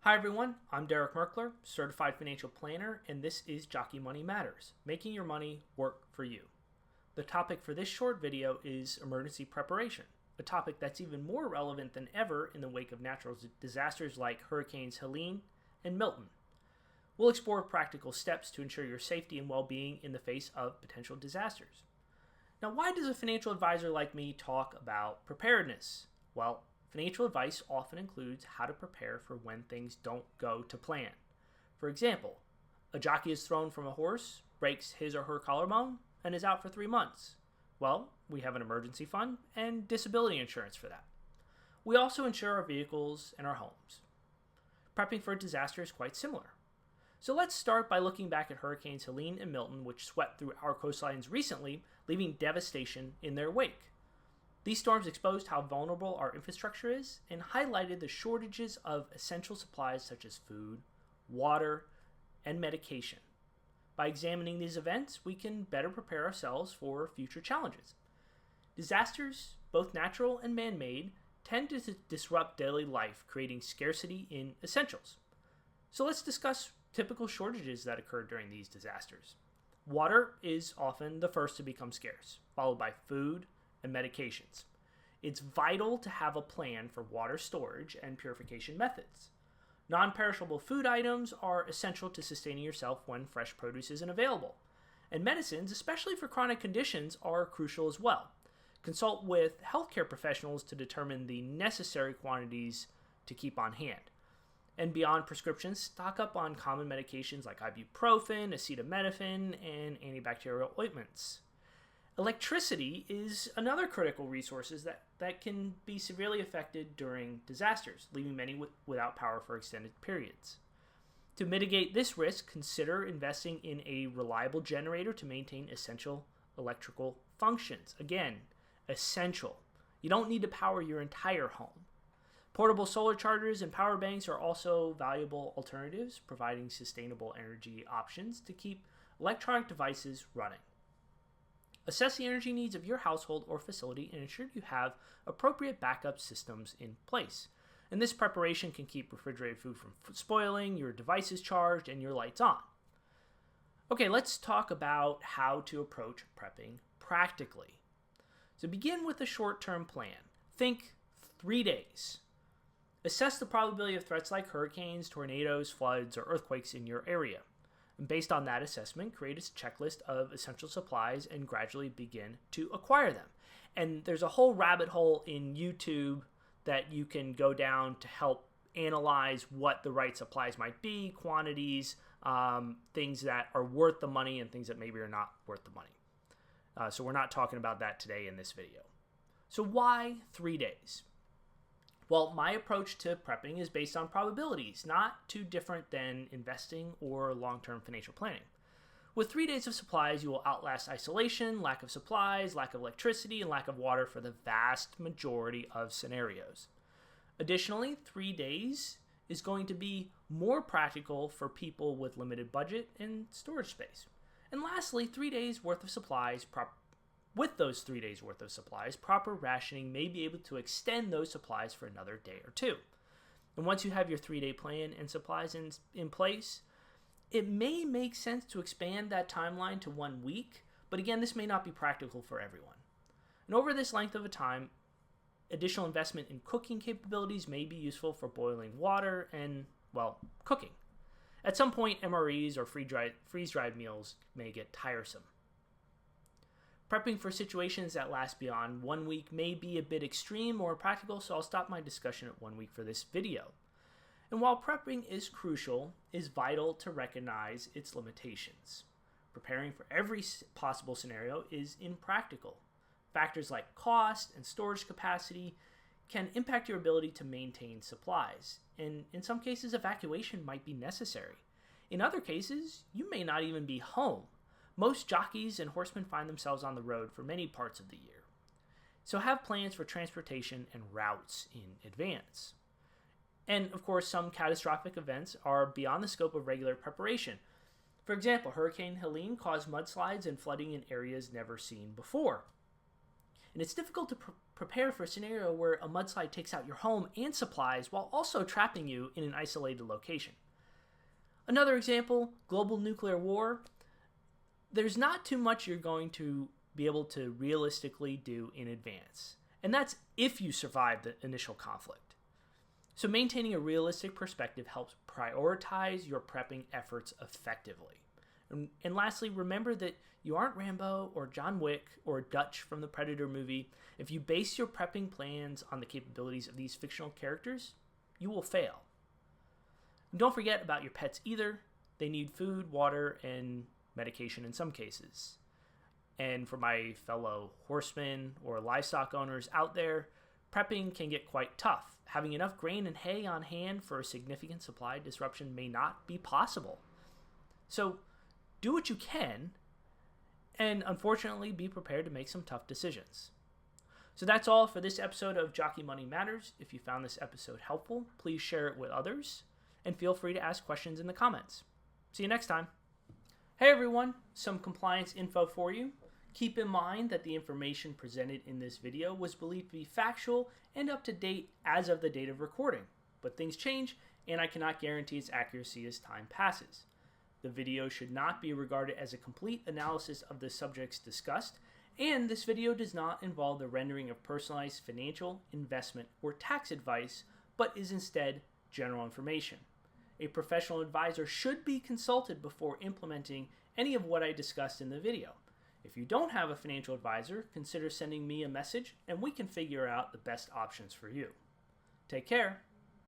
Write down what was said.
Hi everyone, I'm Derek Merkler, Certified Financial Planner, and this is Jockey Money Matters, making your money work for you. The topic for this short video is emergency preparation, a topic that's even more relevant than ever in the wake of natural disasters like Hurricanes Helene and Milton. We'll explore practical steps to ensure your safety and well-being in the face of potential disasters. Now, why does a financial advisor like me talk about preparedness? Well, financial advice often includes how to prepare for when things don't go to plan. For example, a jockey is thrown from a horse, breaks his or her collarbone, and is out for 3 months. Well, we have an emergency fund and disability insurance for that. We also insure our vehicles and our homes. Prepping for a disaster is quite similar. So let's start by looking back at Hurricanes Helene and Milton, which swept through our coastlines recently, leaving devastation in their wake. These storms exposed how vulnerable our infrastructure is and highlighted the shortages of essential supplies such as food, water, and medication. By examining these events, we can better prepare ourselves for future challenges. Disasters, both natural and man-made, tend to disrupt daily life, creating scarcity in essentials. So let's discuss typical shortages that occur during these disasters. Water is often the first to become scarce, followed by food and medications. It's vital to have a plan for water storage and purification methods. Non-perishable food items are essential to sustaining yourself when fresh produce isn't available. And medicines, especially for chronic conditions, are crucial as well. Consult with healthcare professionals to determine the necessary quantities to keep on hand. And beyond prescriptions, stock up on common medications like ibuprofen, acetaminophen, and antibacterial ointments. Electricity is another critical resource that can be severely affected during disasters, leaving many without power for extended periods. To mitigate this risk, consider investing in a reliable generator to maintain essential electrical functions. Again, essential. You don't need to power your entire home. Portable solar chargers and power banks are also valuable alternatives, providing sustainable energy options to keep electronic devices running. Assess the energy needs of your household or facility and ensure you have appropriate backup systems in place. And this preparation can keep refrigerated food from spoiling, your devices charged, and your lights on. Okay, let's talk about how to approach prepping practically. So begin with a short-term plan. Think 3 days. Assess the probability of threats like hurricanes, tornadoes, floods, or earthquakes in your area. And based on that assessment, create a checklist of essential supplies and gradually begin to acquire them. And there's a whole rabbit hole in YouTube that you can go down to help analyze what the right supplies might be, quantities, things that are worth the money and things that maybe are not worth the money. So we're not talking about that today in this video. So why 3 days? Well, my approach to prepping is based on probabilities, not too different than investing or long-term financial planning. With 3 days of supplies, you will outlast isolation, lack of supplies, lack of electricity, and lack of water for the vast majority of scenarios. Additionally, 3 days is going to be more practical for people with limited budget and storage space. And lastly, 3 days worth of supplies, with those 3 days worth of supplies, proper rationing may be able to extend those supplies for another day or two. And once you have your 3-day plan and supplies in place, it may make sense to expand that timeline to 1 week, but again, this may not be practical for everyone. And over this length of a time, additional investment in cooking capabilities may be useful for boiling water and, well, cooking. At some point, MREs or freeze-dried meals may get tiresome. Prepping for situations that last beyond 1 week may be a bit extreme or practical, so I'll stop my discussion at 1 week for this video. And while prepping is crucial, it is vital to recognize its limitations. Preparing for every possible scenario is impractical. Factors like cost and storage capacity can impact your ability to maintain supplies, and in some cases, evacuation might be necessary. In other cases, you may not even be home. Most jockeys and horsemen find themselves on the road for many parts of the year. So have plans for transportation and routes in advance. And of course, some catastrophic events are beyond the scope of regular preparation. For example, Hurricane Helene caused mudslides and flooding in areas never seen before. and it's difficult to prepare for a scenario where a mudslide takes out your home and supplies while also trapping you in an isolated location. Another example, global nuclear war. There's not too much you're going to be able to realistically do in advance, and that's if you survive the initial conflict. So maintaining a realistic perspective helps prioritize your prepping efforts effectively. And lastly, remember that you aren't Rambo or John Wick or Dutch from the Predator movie. If you base your prepping plans on the capabilities of these fictional characters, you will fail. And don't forget about your pets either. They need food, water, and medication in some cases. And for my fellow horsemen or livestock owners out there, prepping can get quite tough. Having enough grain and hay on hand for a significant supply disruption may not be possible. So do what you can, and unfortunately be prepared to make some tough decisions. So that's all for this episode of Jockey Money Matters. If you found this episode helpful, please share it with others, and feel free to ask questions in the comments. See you next time. Hey everyone, some compliance info for you. Keep in mind that the information presented in this video was believed to be factual and up to date as of the date of recording, but things change and I cannot guarantee its accuracy as time passes. The video should not be regarded as a complete analysis of the subjects discussed, and this video does not involve the rendering of personalized financial, investment, or tax advice, but is instead general information. A professional advisor should be consulted before implementing any of what I discussed in the video. If you don't have a financial advisor, consider sending me a message and we can figure out the best options for you. Take care.